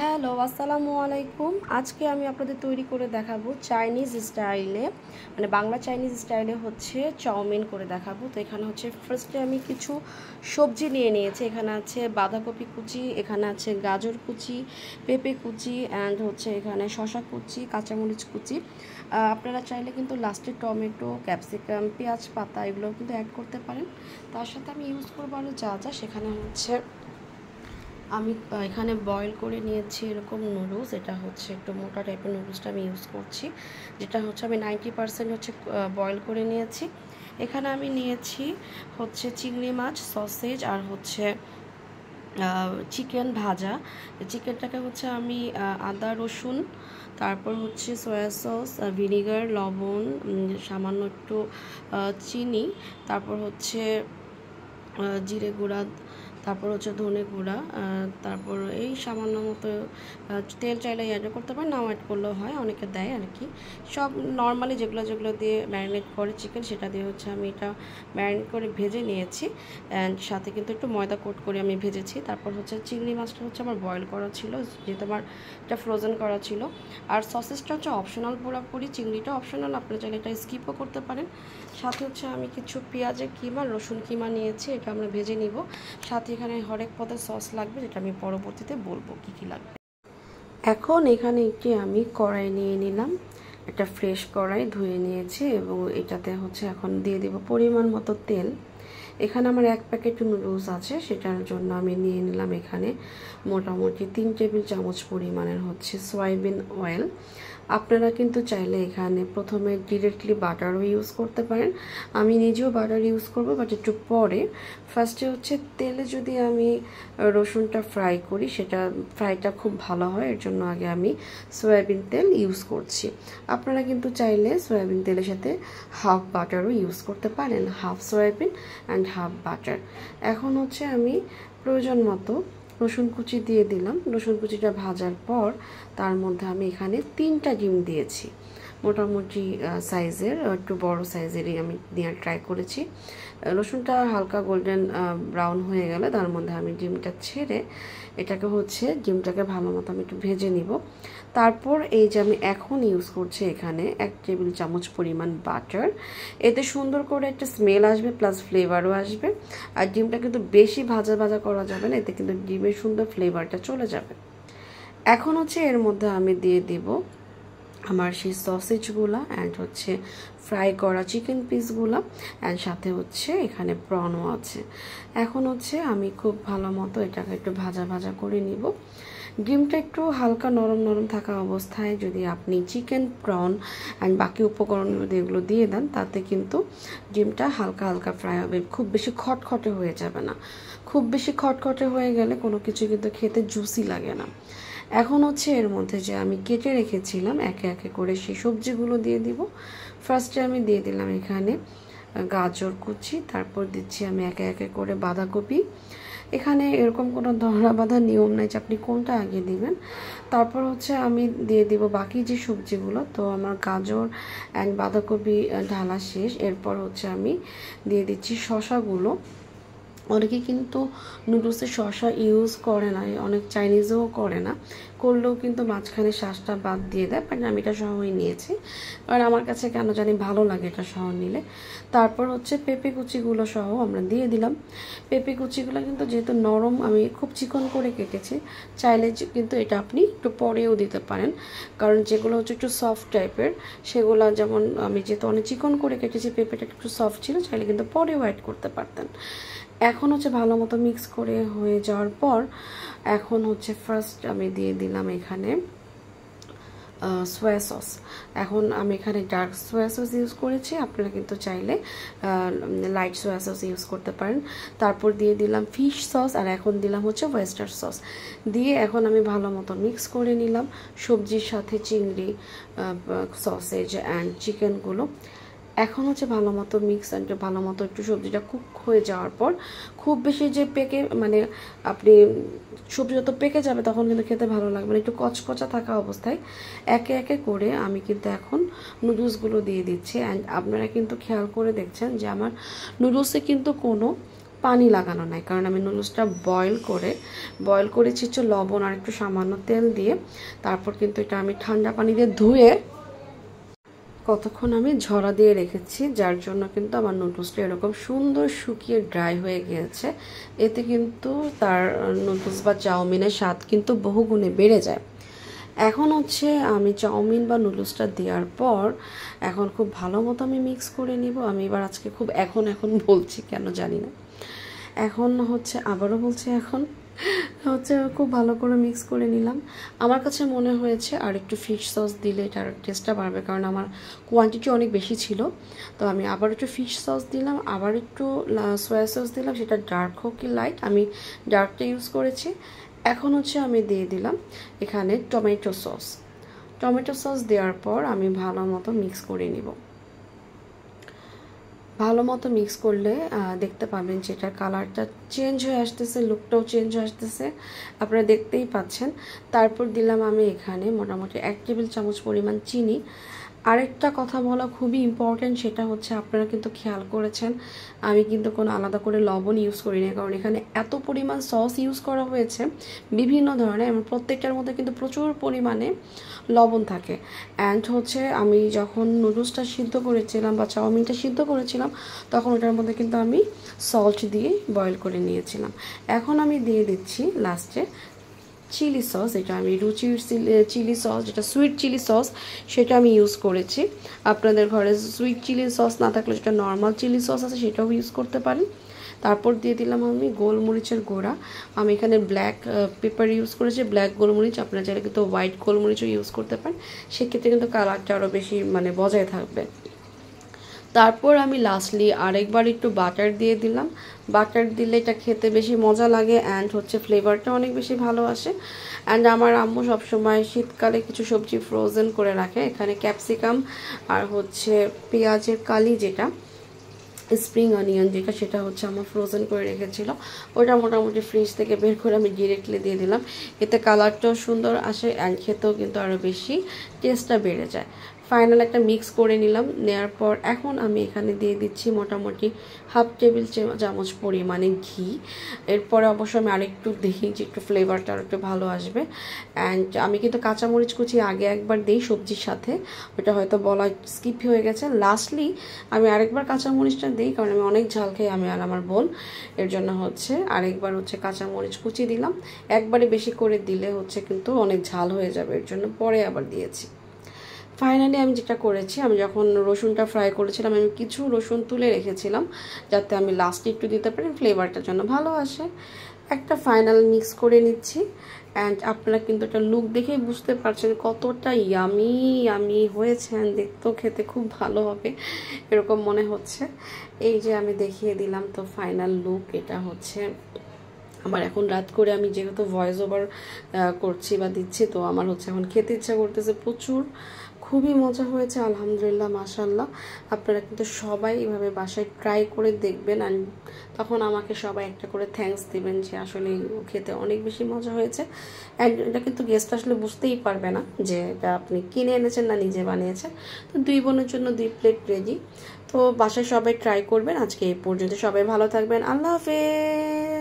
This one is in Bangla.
হ্যালো, আসসালামু আলাইকুম। আজকে আমি আপনাদের তৈরি করে দেখাবো চাইনিজ স্টাইলে, মানে বাংলা চাইনিজ স্টাইলে হচ্ছে চাউমিন করে দেখাবো। তো এখানে হচ্ছে ফার্স্টে আমি কিছু সবজি নিয়ে নিয়েছি। এখানে আছে বাঁধাকপি কুচি, এখানে আছে গাজর কুচি, পেঁপে কুচি, অ্যান্ড হচ্ছে এখানে শসা কুচি, কাঁচামরিচ কুচি। আপনারা চাইলে কিন্তু লাস্টে টমেটো, ক্যাপসিকাম, পেঁয়াজ পাতা এগুলো কিন্তু অ্যাড করতে পারেন। তার সাথে আমি ইউজ করবো আরও যা সেখানে হচ্ছে আমি এখানে বয়েল করে নিয়েছি এরকম নুডলস। এটা হচ্ছে একটু মোটা টাইপের নুডলসটা আমি ইউজ করছি, যেটা হচ্ছে আমি 90% হচ্ছে বয়েল করে নিয়েছি। এখানে আমি নিয়েছি হচ্ছে চিংড়ি মাছ, সসেজ আর হচ্ছে চিকেন ভাজা। চিকেনটাকে হচ্ছে আমি আদা রসুন, তারপর হচ্ছে সয়া সস, ভিনিগার, লবণ, সামান্য একটু চিনি, তারপর হচ্ছে জিরে গুঁড়া, তারপর হচ্ছে ধনে গুঁড়া, তারপর এই সামান্য মতো তেল চাইলে অ্যাড করতে পারেন, নাও অ্যাড করলেও হয়, অনেকে দেয় আর কি। সব নর্মালি যেগুলো দিয়ে ম্যারিনেট করে চিকেন, সেটা দিয়ে হচ্ছে আমি এটা ম্যারিনেট করে ভেজে নিয়েছি। অ্যান্ড সাথে কিন্তু একটু ময়দা কোট করে আমি ভেজেছি। তারপর হচ্ছে চিংড়ি মাছটা হচ্ছে আমার বয়েল করা ছিল, যেহেতু আমার এটা ফ্রোজেন করা ছিল। আর সসেসটা হচ্ছে অপশনাল, পুরোপুরি চিংড়িটা অপশনাল, আপনারা চাইলে এটা স্কিপও করতে পারেন। সাথে হচ্ছে আমি কিছু পেঁয়াজের কিমা, রসুন কিমা নিয়েছি, এটা আমরা ভেজে নিব। সাথে এখানে হরেক পদের সস লাগবে, যেটা আমি পরবর্তীতে বলবো কী কী লাগবে। এখন এখানে একটি আমি কড়াই নিয়ে নিলাম, একটা ফ্রেশ কড়াই ধুয়ে নিয়েছি, এবং এটাতে হচ্ছে এখন দিয়ে দেব পরিমাণ মতো তেল। এখানে আমার 1 প্যাকেট নুডলস আছে, সেটার জন্য আমি নিয়ে নিলাম এখানে মোটামুটি 3 টেবিল চামচ পরিমাণের হচ্ছে সয়াবিন অয়েল। আপনারা কিন্তু চাইলে এখানে প্রথমে ডিরেক্টলি বাটারও ইউজ করতে পারেন। আমি নিজেও বাটার ইউজ করব, বাট একটু পরে। ফার্স্টে হচ্ছে তেলে যদি আমি রসুনটা ফ্রাই করি, সেটা ফ্রাইটা খুব ভালো হয়, এর জন্য আগে আমি সয়াবিন তেল ইউজ করছি। আপনারা কিন্তু চাইলে সয়াবিন তেলের সাথে হাফ বাটারও ইউজ করতে পারেন, half soybean and half butter. এখন হচ্ছে আমি প্রয়োজন মতো রসুন কুচি দিয়ে দিলাম। রসুন কুচিটা ভাজার পর তার মধ্যে আমি এখানে 3টা ডিম দিয়েছি, মোটামুটি সাইজের, একটু বড় সাইজেরই আমি দেওয়ার ট্রাই করেছি। রসুনটা হালকা গোল্ডেন ব্রাউন হয়ে গেলে তার মধ্যে আমি ডিমটা ছেড়ে ডিমটাকে ভালো মতো আমি একটু ভেজে নিব। তারপর এই যে আমি এখন ইউজ করছি এখানে 1 টেবিল চামচ পরিমাণ বাটার। এতে সুন্দর করে একটা স্মেল আসবে, প্লাস ফ্লেভারও আসবে। আর ডিমটা কিন্তু বেশি ভাজা করা যাবে না, এতে কিন্তু ডিমের সুন্দর ফ্লেভারটা চলে যাবে। এখন হচ্ছে এর মধ্যে আমি দিয়ে দিব আমার সেই সসেজগুলো, অ্যান্ড হচ্ছে ফ্রাই করা চিকেন পিসগুলো, অ্যান্ড সাথে হচ্ছে এখানে প্রনও আছে। এখন হচ্ছে আমি খুব ভালো মতো এটাকে একটু ভাজা করে নিব। ডিমটা একটু হালকা নরম থাকা অবস্থায় যদি আপনি চিকেন, প্রন অ্যান্ড বাকি উপকরণ যদি এগুলো দিয়ে দেন, তাতে কিন্তু ডিমটা হালকা ফ্রাই হবে, খুব বেশি খটখটে হয়ে যাবে না। খুব বেশি খটখটে হয়ে গেলে কোনো কিছু কিন্তু খেতে জুসি লাগে না। এখন হচ্ছে এর মধ্যে যে আমি কেটে রেখেছিলাম একে করে সেই সবজিগুলো দিয়ে দিব। ফার্স্টে আমি দিয়ে দিলাম এখানে গাজর কুচি, তারপর দিচ্ছি আমি একে করে বাঁধাকপি। এখানে এরকম কোনো ধরা বাঁধা নিয়ম নাই যে আপনি কোনটা আগে দিবেন। তারপর হচ্ছে আমি দিয়ে দিব বাকি যে সবজিগুলো। তো আমার গাজর অ্যান্ড বাঁধাকপি ঢালা শেষ। এরপর হচ্ছে আমি দিয়ে দিচ্ছি শসাগুলো। অনেকে কিন্তু নুডলসে শসা ইউজ করে না, অনেক চাইনিজও করে না, করলেও কিন্তু মাঝখানে শ্বাসটা বাদ দিয়ে দেয়, বাট আমি এটা সহই নিয়েছি, কারণ আমার কাছে কেন জানি ভালো লাগে এটা সহ নিলে। তারপর হচ্ছে পেঁপে কুচিগুলো সহ আমরা দিয়ে দিলাম। পেঁপে কুচিগুলো কিন্তু যেহেতু নরম, আমি খুব চিকন করে কেটেছি, চাইলে কিন্তু এটা আপনি একটু পরেও দিতে পারেন, কারণ যেগুলো হচ্ছে একটু সফট টাইপের সেগুলো, যেমন আমি যেহেতু অনেক চিকন করে কেটেছি, পেঁপেটা একটু সফট ছিল, চাইলে কিন্তু পরেও অ্যাড করতে পারতেন। এখন হচ্ছে ভালো মতো মিক্স করে হয়ে যাওয়ার পর এখন হচ্ছে ফার্স্ট আমি দিয়ে দিলাম এখানে সোয়া সস। এখন আমি এখানে ডার্ক সোয়া সস ইউজ করেছি, আপনারা কিন্তু চাইলে লাইট সোয়া সস ইউজ করতে পারেন। তারপর দিয়ে দিলাম ফিশ সস, আর এখন দিলাম হচ্ছে ওয়েস্টার সস। দিয়ে এখন আমি ভালো মতো মিক্স করে নিলাম সবজির সাথে চিংড়ি, সসেজ অ্যান্ড চিকেনগুলো। এখন হচ্ছে ভালো মতো মিক্স অ্যান্ড ভালো মতো একটু সবজিটা কুক হয়ে যাওয়ার পর, খুব বেশি যে পেকে, মানে আপনি সবজি যত পেকে যাবে তখন কিন্তু খেতে ভালো লাগবে না, একটু কচকচা থাকা অবস্থায় একে করে আমি কিন্তু এখন নুডলসগুলো দিয়ে দিচ্ছি। অ্যান্ড আপনারা কিন্তু খেয়াল করে দেখছেন যে আমার নুডলসে কিন্তু কোনো পানি লাগানো নাই, কারণ আমি নুডলসটা বয়েল করেছি হচ্ছে লবণ আর একটু সামান্য তেল দিয়ে। তারপর কিন্তু এটা আমি ঠান্ডা পানি দিয়ে ধুয়ে কতক্ষণ আমি ঝরা দিয়ে রেখেছি, যার জন্য কিন্তু আমার নুডলসটা এরকম সুন্দর শুকিয়ে ড্রাই হয়ে গিয়েছে। এতে কিন্তু তার নুডলস বা চাউমিনের স্বাদ কিন্তু বহুগুণে বেড়ে যায়। এখন হচ্ছে আমি চাউমিন বা নুডলসটা দেওয়ার পর এখন খুব ভালো মতো আমি মিক্স করে নিব। আমি এবার আজকে খুব এখন বলছি, কেন জানি না, এখন হচ্ছে আবারও বলছি, এখন হচ্ছে খুব ভালো করে মিক্স করে নিলাম। আমার কাছে মনে হয়েছে আর একটু ফিশ সস দিলে এটার টেস্টটা বাড়বে, কারণ আমার কোয়ান্টিটি অনেক বেশি ছিল। তো আমি আবার একটু ফিশ সস দিলাম, আবার একটু সয়া সস দিলাম, সেটা ডার্ক হোক কি লাইট, আমি ডার্কটা ইউজ করেছি। এখন হচ্ছে আমি দিয়ে দিলাম এখানে টমেটো সস দেওয়ার পর আমি ভালো মতো মিক্স করে নিব। ভালো মতো মিক্স করলে দেখতে পাবেন যে এটার কালারটা চেঞ্জ হয়ে আসতেছে, লুকটাও চেঞ্জ হয়ে আসতেছে, আপনারা দেখতেই পাচ্ছেন। তারপর দিলাম আমি এখানে মোটামুটি 1 টেবিল চামচ পরিমাণ চিনি। আরেকটা কথা বলা খুবই ইম্পর্ট্যান্ট, সেটা হচ্ছে আপনারা কিন্তু খেয়াল করেছেন আমি কিন্তু কোনো আলাদা করে লবণ ইউজ করি না, কারণ এখানে এত পরিমাণ সস ইউজ করা হয়েছে বিভিন্ন ধরনের, এবং প্রত্যেকটার মধ্যে কিন্তু প্রচুর পরিমাণে লবণ থাকে। অ্যান্ড হচ্ছে আমি যখন নুডলসটা সিদ্ধ করেছিলাম বা চাউমিনটা সিদ্ধ করেছিলাম, তখন ওটার মধ্যে কিন্তু আমি সল্ট দিয়ে বয়েল করে নিয়েছিলাম। এখন আমি দিয়ে দিচ্ছি লাস্টে চিলি সস, এটা আমি রুচির চিলি সস, যেটা সুইট চিলি সস, সেটা আমি ইউজ করেছি। আপনাদের ঘরে সুইট চিলি সস না থাকলে যেটা নর্মাল চিলি সস আছে সেটাও ইউজ করতে পারেন। তারপর দিয়ে দিলাম আমি গোলমরিচের গুঁড়া। আমি এখানে ব্ল্যাক পেপার ইউজ করেছি, ব্ল্যাক গোলমরিচ, আপনারা চাইলে কিন্তু হোয়াইট গোলমরিচও ইউজ করতে পারেন, সেক্ষেত্রে কিন্তু কালারটা আরও বেশি বজায় থাকবে। তারপর আমি লাস্টলি আরেকবার একটু বাটার দিয়ে দিলাম। বাটার দিলে এটা খেতে বেশি মজা লাগে, অ্যান্ড হচ্ছে ফ্লেভারটা অনেক বেশি ভালো আসে। অ্যান্ড আমার আম্মু সবসময় শীতকালে কিছু সবজি ফ্রোজেন করে রাখে, এখানে ক্যাপসিকাম আর হচ্ছে পেঁয়াজের কালি, যেটা স্প্রিং অনিয়ন যেটা, সেটা হচ্ছে আমার ফ্রোজেন করে রেখেছিল। ওটা মোটামুটি ফ্রিজ থেকে বের করে আমি ডিরেক্টলি দিয়ে দিলাম, এতে কালারটাও সুন্দর আসে অ্যান্ড খেতেও কিন্তু আরও বেশি টেস্টটা বেড়ে যায়। ফাইনাল একটা মিক্স করে নিলাম, নেওয়ার পর এখন আমি এখানে দিয়ে দিচ্ছি মোটামুটি 1/2 টেবিল চামচ পরিমাণে ঘি। এরপরে অবশ্য আমি আরেকটু দেখি যে একটু ফ্লেভারটা আর একটু ভালো আসবে। অ্যান্ড আমি কিন্তু কাঁচামরিচ কুচি আগে একবার দিই সবজির সাথে, ওটা হয়তো বলা স্কিপ হয়ে গেছে। লাস্টলি আমি আরেকবার কাঁচামরিচটা দিই, কারণ আমি অনেক ঝাল খাই আমি আর আমার বোন, এর জন্য হচ্ছে আরেকবার হচ্ছে কাঁচামরিচ কুচি দিলাম। একবারে বেশি করে দিলে হচ্ছে কিন্তু অনেক ঝাল হয়ে যাবে, এর জন্য পরে আবার দিয়েছি। ফাইনালি আমি যেটা করেছি, আমি যখন রসুনটা ফ্রাই করেছিলাম আমি কিছু রসুন তুলে রেখেছিলাম, যাতে আমি লাস্টে একটু দিতে পারি, ফ্লেভারটার জন্য ভালো আসে। একটা ফাইনাল মিক্স করে নিচ্ছি, অ্যান্ড আপনারা কিন্তু একটা লুক দেখেই বুঝতে পারছেন কতটা ইয়ামি হয়েছে, অ্যান্ড দেখতেও খেতে খুব ভালো হবে এরকম মনে হচ্ছে। এই যে আমি দেখিয়ে দিলাম তো ফাইনাল লুক, এটা হচ্ছে আমার এখন রাত করে, আমি যেহেতু ভয়েস ওভার করছি বা দিচ্ছি, তো আমার হচ্ছে এখন খেতে ইচ্ছা করতেছে প্রচুর। খুবই মজা হয়েছে আলহামদুলিল্লাহ, মাশাআল্লাহ। আপনারা কিন্তু সবাই এভাবে বাসায় ট্রাই করে দেখবেন, আর তখন আমাকে সবাই একটা করে থ্যাঙ্কস দিবেন যে আসলে খেতে অনেক বেশি মজা হয়েছে। অ্যান্ড এটা কিন্তু গেস্ট আসলে বুঝতেই পারবে না যে এটা আপনি কিনে এনেছেন না নিজে বানিয়েছেন। তো 2 বোনের জন্য 2 প্লেট রেডি। তো বাসায় সবাই ট্রাই করবেন। আজকে এই পর্যন্ত, সবাই ভালো থাকবেন, আল্লাহ হাফেজ।